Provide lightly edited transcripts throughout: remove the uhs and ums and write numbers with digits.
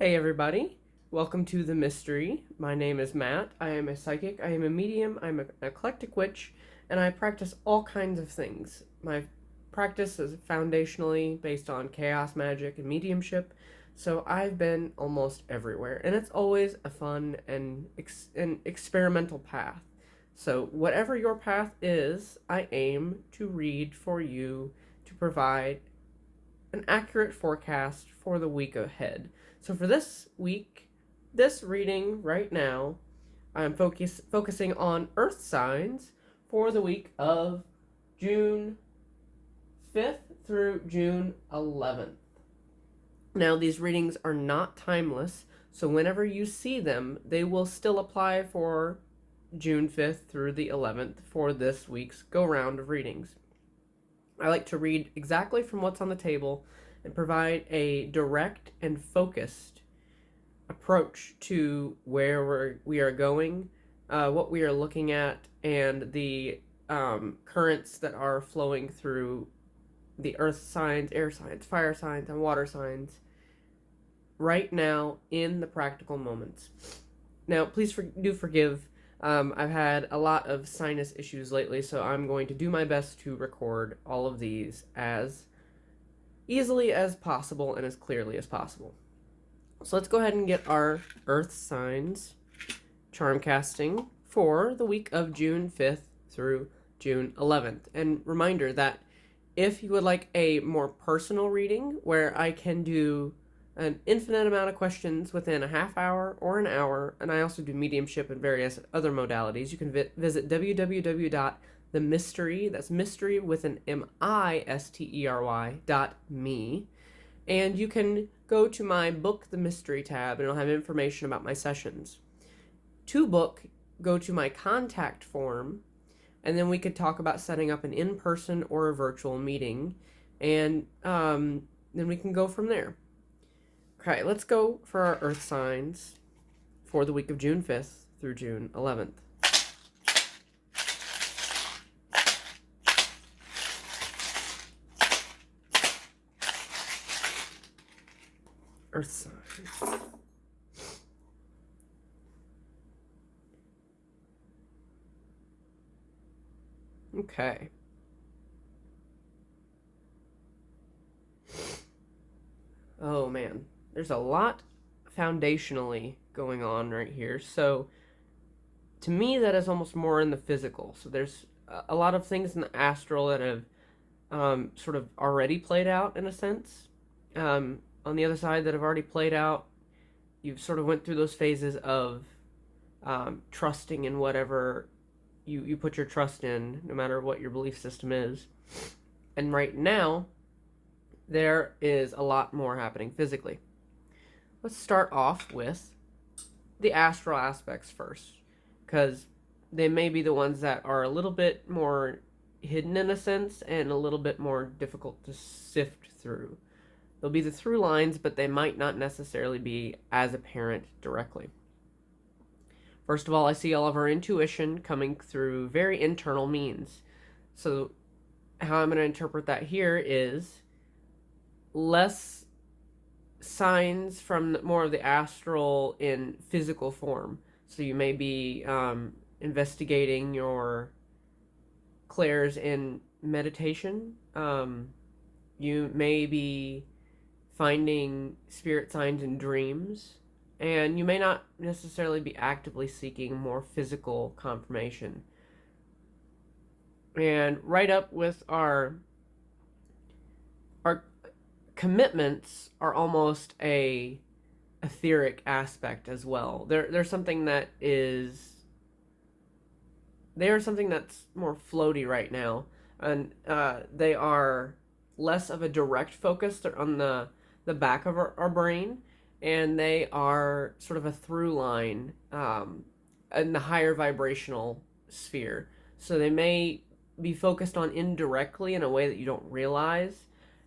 Hey everybody, welcome to The Mystery. My name is Matt. I am a psychic, I am a medium, I'm an eclectic witch, and I practice all kinds of things. My practice is foundationally based on chaos magic and mediumship, so I've been almost everywhere, and it's always a fun and an experimental path. So whatever your path is, I aim to read for you to provide an accurate forecast for the week ahead. So for this week, this reading right now, I'm focusing on earth signs for the week of June 5th through June 11th. Now, these readings are not timeless, so whenever you see them, they will still apply for June 5th through the 11th for this week's go-round of readings. I like to read exactly from what's on the table and provide a direct and focused approach to where we are going, what we are looking at, and the currents that are flowing through the earth signs, air signs, fire signs, and water signs right now in the practical moments. Now, please do forgive. I've had a lot of sinus issues lately, so I'm going to do my best to record all of these as easily as possible and as clearly as possible. So let's go ahead and get our earth signs charm casting for the week of June 5th through June 11th. And reminder that if you would like a more personal reading where I can do an infinite amount of questions within a half hour or an hour, and I also do mediumship and various other modalities, you can visit www.themystery, that's mystery with an mystery.me, and you can go to my book The Mystery tab and it'll have information about my sessions. To book, go to my contact form, and then we could talk about setting up an in-person or a virtual meeting, and then we can go from there. Okay, let's go for our earth signs for the week of June 5th through June 11th. Earth signs. Okay. Oh man. There's a lot foundationally going on right here. So to me, that is almost more in the physical. So there's a lot of things in the astral that have sort of already played out in a sense. On the other side that have already played out, you've sort of went through those phases of trusting in whatever you put your trust in, no matter what your belief system is. And right now, there is a lot more happening physically. Let's start off with the astral aspects first, because they may be the ones that are a little bit more hidden in a sense and a little bit more difficult to sift through. They'll be the through lines, but they might not necessarily be as apparent directly. First of all, I see all of our intuition coming through very internal means. So how I'm going to interpret that here is less signs from more of the astral in physical form. So you may be investigating your clairs in meditation. You may be finding spirit signs in dreams, and you may not necessarily be actively seeking more physical confirmation. And right up with our commitments are almost a etheric aspect as well. There's something that is something that's more floaty right now, and they are less of a direct focus. They're on the back of our brain, and they are sort of a through line in the higher vibrational sphere. So they may be focused on indirectly in a way that you don't realize.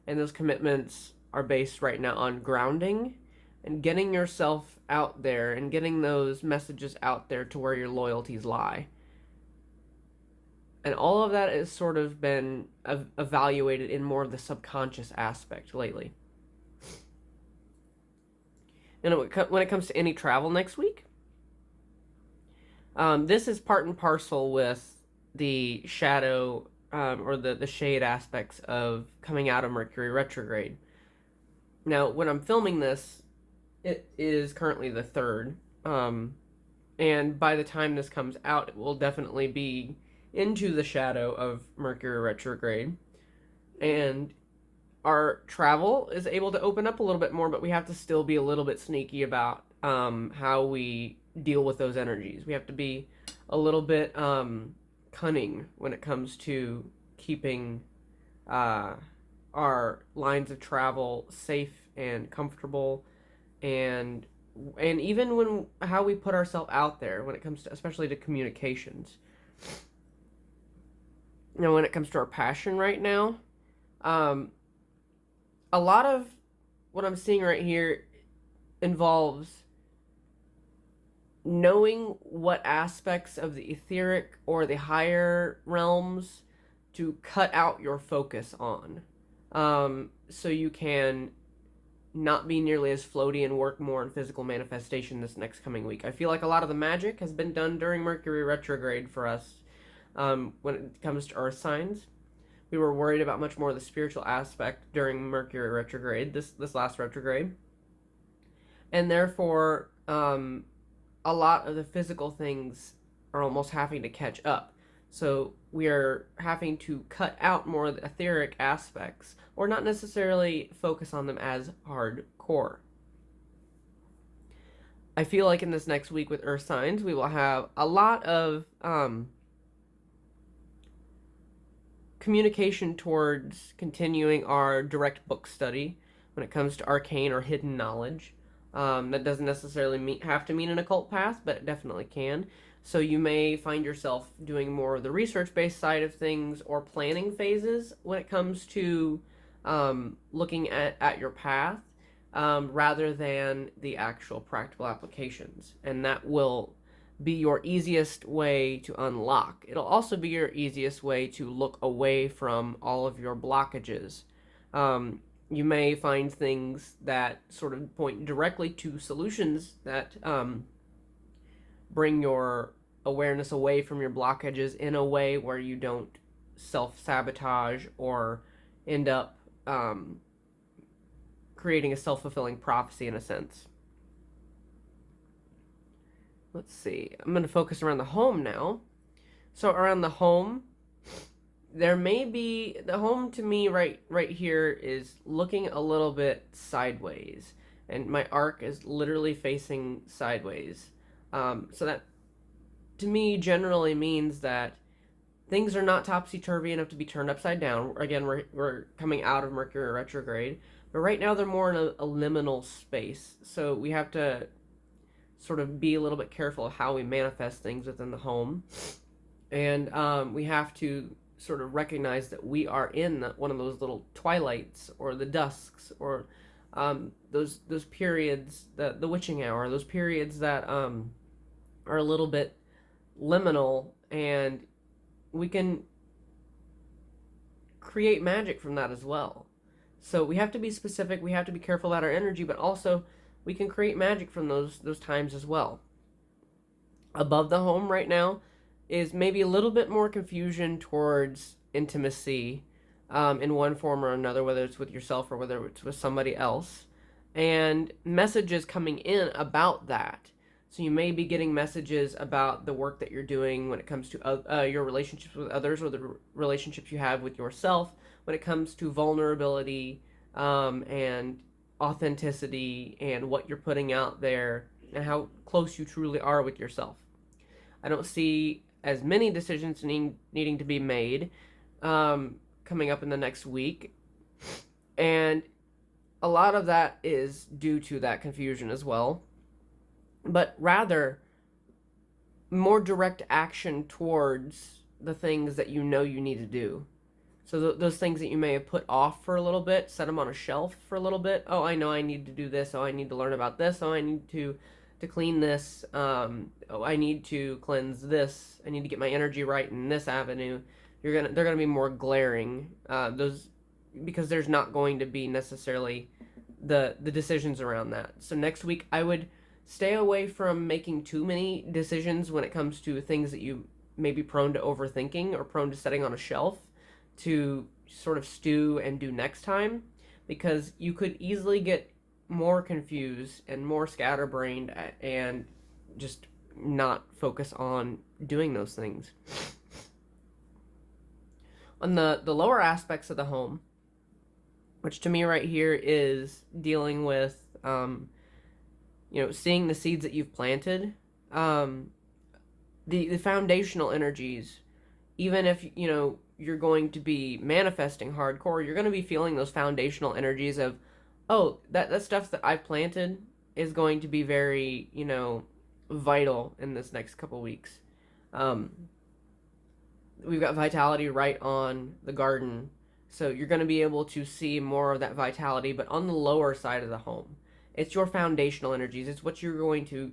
And those commitments are based right now on grounding and getting yourself out there and getting those messages out there to where your loyalties lie. And all of that has sort of been evaluated in more of the subconscious aspect lately. And when it comes to any travel next week, this is part and parcel with the shadow or the shade aspects of coming out of Mercury retrograde. Now, when I'm filming this, it is currently the 3rd. And by the time this comes out, it will definitely be into the shadow of Mercury retrograde. And our travel is able to open up a little bit more, but we have to still be a little bit sneaky about how we deal with those energies. We have to be a little bit cunning when it comes to keeping our lines of travel safe and comfortable, and even when how we put ourselves out there when it comes to, especially to communications. Now, when it comes to our passion right now, a lot of what I'm seeing right here involves knowing what aspects of the etheric or the higher realms to cut out your focus on, so you can not be nearly as floaty and work more on physical manifestation this next coming week. I feel like a lot of the magic has been done during Mercury retrograde for us. When it comes to earth signs, we were worried about much more of the spiritual aspect during Mercury retrograde, this last retrograde, and therefore a lot of the physical things are almost having to catch up. So we are having to cut out more of the etheric aspects, or not necessarily focus on them as hardcore. I feel like in this next week with earth signs, we will have a lot of communication towards continuing our direct book study when it comes to arcane or hidden knowledge. That doesn't necessarily have to mean an occult path, but it definitely can. So you may find yourself doing more of the research-based side of things or planning phases when it comes to looking at your path, rather than the actual practical applications. And that will be your easiest way to unlock. It'll also be your easiest way to look away from all of your blockages. You may find things that sort of point directly to solutions that bring your awareness away from your blockages in a way where you don't self-sabotage or end up creating a self-fulfilling prophecy in a sense. Let's see. I'm going to focus around the home now. So around the home, there may be, the home to me right here is looking a little bit sideways, and my arc is literally facing sideways. So that to me generally means that things are not topsy-turvy enough to be turned upside down. Again, we're coming out of Mercury retrograde, but right now they're more in a liminal space. So we have to sort of be a little bit careful of how we manifest things within the home. And we have to sort of recognize that we are in one of those little twilights or the dusks, or those periods, the witching hour, those periods that are a little bit liminal, and we can create magic from that as well. So we have to be specific, we have to be careful about our energy, but also we can create magic from those times as well. Above the home right now is maybe a little bit more confusion towards intimacy, in one form or another, whether it's with yourself or whether it's with somebody else, and messages coming in about that. So you may be getting messages about the work that you're doing when it comes to your relationships with others, or the relationships you have with yourself when it comes to vulnerability, and authenticity, and what you're putting out there, and how close you truly are with yourself. I don't see as many decisions needing to be made coming up in the next week, and a lot of that is due to that confusion as well, but rather more direct action towards the things that you know you need to do. So those things that you may have put off for a little bit, set them on a shelf for a little bit. Oh, I know I need to do this. Oh, I need to learn about this. Oh, I need to clean this. Oh, I need to cleanse this. I need to get my energy right in this avenue. They're gonna be more glaring. Those, because there's not going to be necessarily the decisions around that. So next week I would stay away from making too many decisions when it comes to things that you may be prone to overthinking or prone to setting on a shelf to sort of stew and do next time, because you could easily get more confused and more scatterbrained and just not focus on doing those things. On the lower aspects of the home, which to me right here is dealing with, seeing the seeds that you've planted, the foundational energies, even if, you're going to be manifesting hardcore, you're going to be feeling those foundational energies of, oh, that stuff that I've planted is going to be very, vital in this next couple weeks. We've got vitality right on the garden, so you're going to be able to see more of that vitality, but on the lower side of the home. It's your foundational energies. It's what you're going to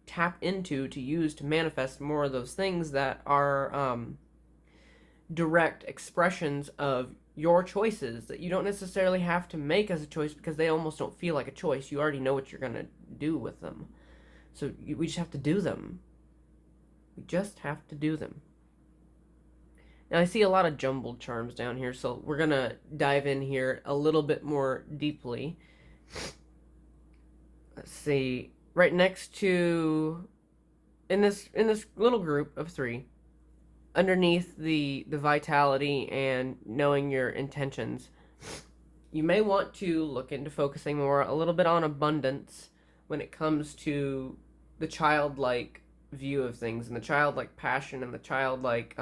tap into to use to manifest more of those things that are direct expressions of your choices that you don't necessarily have to make as a choice, because they almost don't feel like a choice. You already know what you're going to do with them. So we just have to do them. We just have to do them. Now I see a lot of jumbled charms down here, so we're going to dive in here a little bit more deeply. Let's see. Right next to, in this little group of 3, underneath the vitality and knowing your intentions, you may want to look into focusing more a little bit on abundance when it comes to the childlike view of things and the childlike passion and the childlike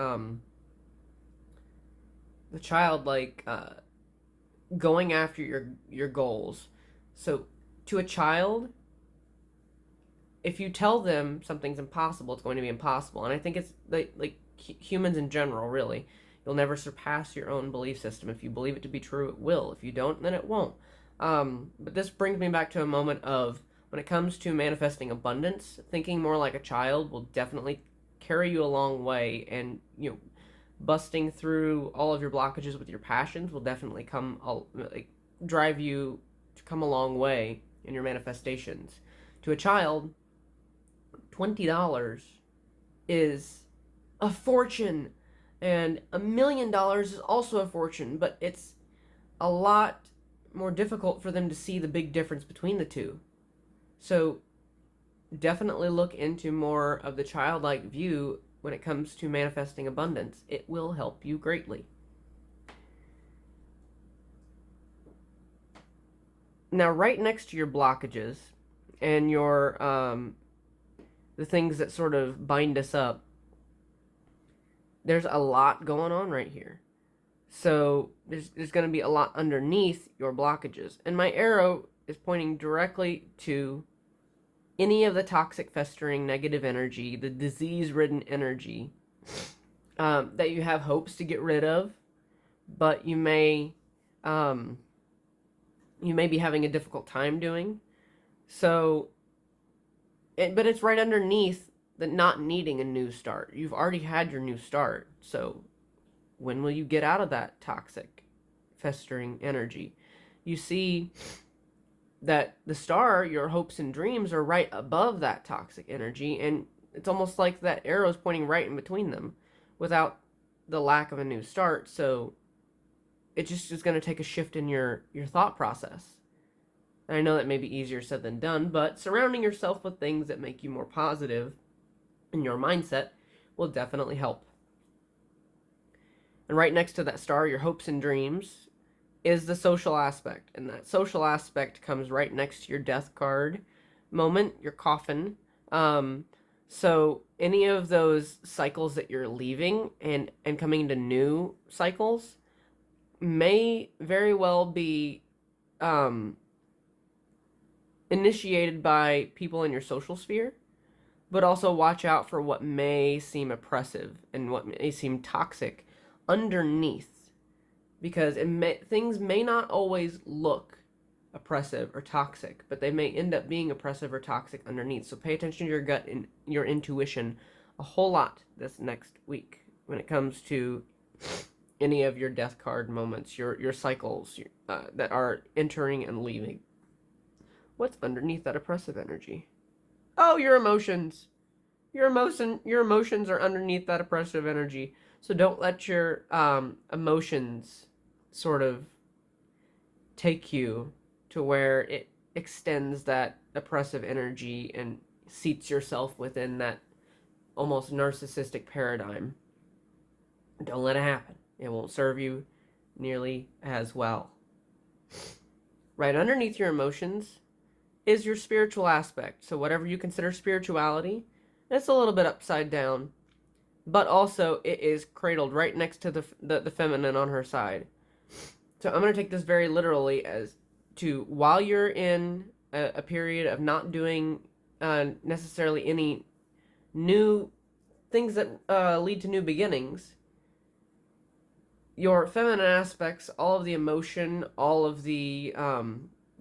going after your goals. So to a child, if you tell them something's impossible, it's going to be impossible. And I think it's like humans in general, really. You'll never surpass your own belief system. If you believe it to be true, it will. If you don't, then it won't. But this brings me back to a moment of, when it comes to manifesting abundance, thinking more like a child will definitely carry you a long way, and busting through all of your blockages with your passions will definitely drive you to come a long way in your manifestations. To a child, $20 is a fortune, and $1 million is also a fortune, but it's a lot more difficult for them to see the big difference between the two. So definitely look into more of the childlike view when it comes to manifesting abundance. It will help you greatly. Now, right next to your blockages and your the things that sort of bind us up, there's a lot going on right here. So there's going to be a lot underneath your blockages. And my arrow is pointing directly to any of the toxic, festering, negative energy, the disease-ridden energy that you have hopes to get rid of, but you may be having a difficult time doing. So, but it's right underneath the not needing a new start. You've already had your new start. So when will you get out of that toxic, festering energy? You see that the star, your hopes and dreams, are right above that toxic energy, and it's almost like that arrow is pointing right in between them without the lack of a new start. So it just is going to take a shift in your thought process. And I know that may be easier said than done, but surrounding yourself with things that make you more positive in your mindset will definitely help. And right next to that star, your hopes and dreams, is the social aspect. And that social aspect comes right next to your death card moment, your coffin. So any of those cycles that you're leaving and coming into new cycles may very well be initiated by people in your social sphere, but also watch out for what may seem oppressive and what may seem toxic underneath, because things may not always look oppressive or toxic, but they may end up being oppressive or toxic underneath. So pay attention to your gut and your intuition a whole lot this next week when it comes to any of your death card moments, your cycles that are entering and leaving. What's underneath that oppressive energy? Oh, your emotions. Your emotions are underneath that oppressive energy. So don't let your emotions sort of take you to where it extends that oppressive energy and seats yourself within that almost narcissistic paradigm. Don't let it happen. It won't serve you nearly as well. Right underneath your emotions is your spiritual aspect. So whatever you consider spirituality, it's a little bit upside down, but also it is cradled right next to the feminine on her side. So I'm going to take this very literally as to while you're in a period of not doing necessarily any new things that lead to new beginnings, your feminine aspects, all of the emotion, all of the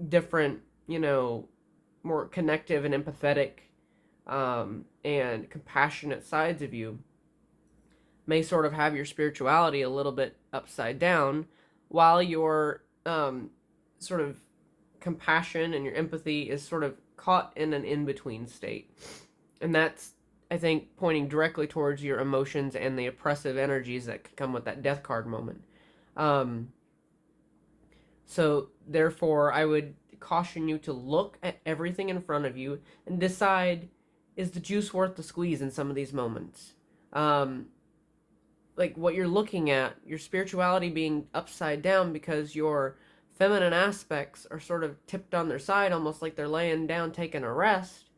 different, more connective and empathetic and compassionate sides of you may sort of have your spirituality a little bit upside down, while your sort of compassion and your empathy is sort of caught in an in-between state. And that's, I think, pointing directly towards your emotions and the oppressive energies that could come with that death card moment. So therefore, I would caution you to look at everything in front of you and decide, is the juice worth the squeeze in some of these moments? Like what you're looking at, your spirituality being upside down because your feminine aspects are sort of tipped on their side, almost like they're laying down taking a rest.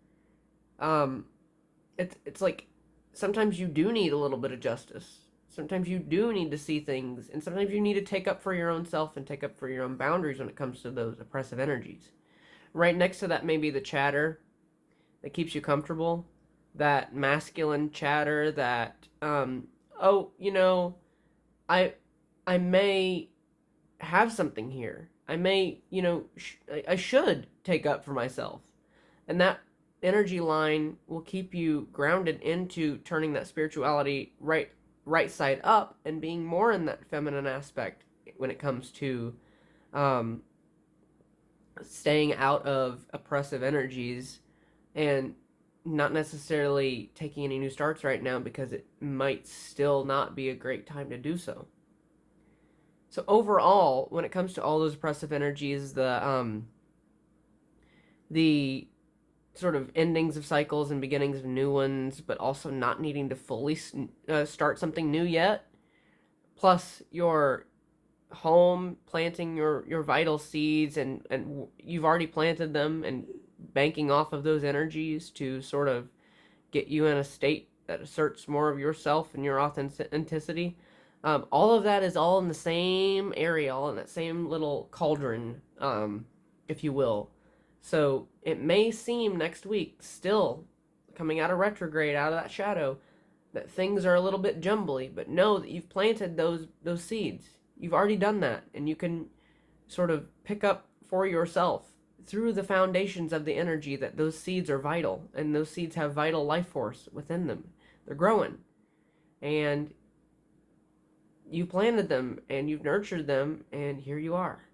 It's like sometimes you do need a little bit of justice. Sometimes you do need to see things, and sometimes you need to take up for your own self and take up for your own boundaries when it comes to those oppressive energies. Right next to that may be the chatter that keeps you comfortable, that masculine chatter that oh, I may have something here. I may, I should take up for myself. And that energy line will keep you grounded into turning that spirituality right side up and being more in that feminine aspect when it comes to staying out of oppressive energies and not necessarily taking any new starts right now because it might still not be a great time to do so. So overall, when it comes to all those oppressive energies, the sort of endings of cycles and beginnings of new ones, but also not needing to fully start something new yet, plus your home planting your vital seeds and you've already planted them and banking off of those energies to sort of get you in a state that asserts more of yourself and your authenticity. All of that is all in the same area, all in that same little cauldron, if you will. So it may seem next week, still coming out of retrograde, out of that shadow, that things are a little bit jumbly, but know that you've planted those seeds. You've already done that, and you can sort of pick up for yourself through the foundations of the energy that those seeds are vital, and those seeds have vital life force within them. They're growing, and you planted them, and you've nurtured them, and here you are.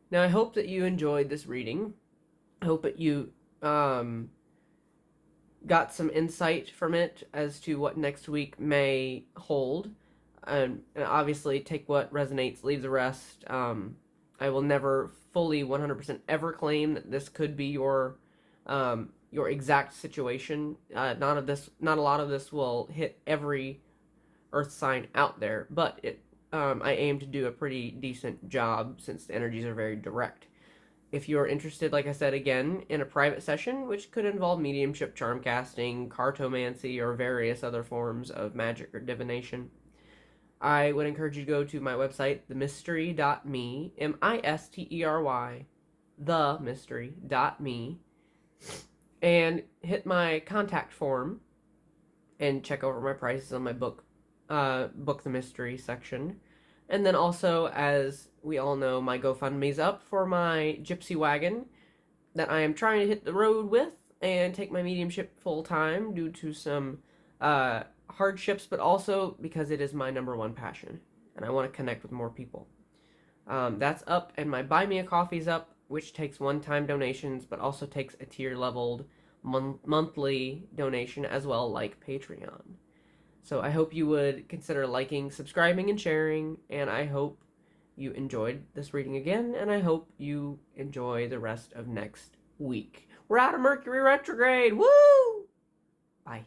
Now, I hope that you enjoyed this reading. I hope that you got some insight from it as to what next week may hold. And obviously, take what resonates, leave the rest. I will never fully 100% ever claim that this could be your exact situation. Not a lot of this will hit every earth sign out there, but I aim to do a pretty decent job since the energies are very direct. If you're interested, like I said again, in a private session, which could involve mediumship, charm casting, cartomancy, or various other forms of magic or divination, I would encourage you to go to my website, themystery.me, MISTERY, themystery.me, and hit my contact form and check over my prices on my book the mystery section. And then also, as we all know, my GoFundMe's up for my gypsy wagon that I am trying to hit the road with and take my mediumship full time due to some hardships, but also because it is my number one passion and I want to connect with more people. That's up, and my Buy Me a Coffee's up. which takes one-time donations, but also takes a tier-leveled monthly donation as well, like Patreon. So I hope you would consider liking, subscribing, and sharing, and I hope you enjoyed this reading again, and I hope you enjoy the rest of next week. We're out of Mercury retrograde! Woo! Bye.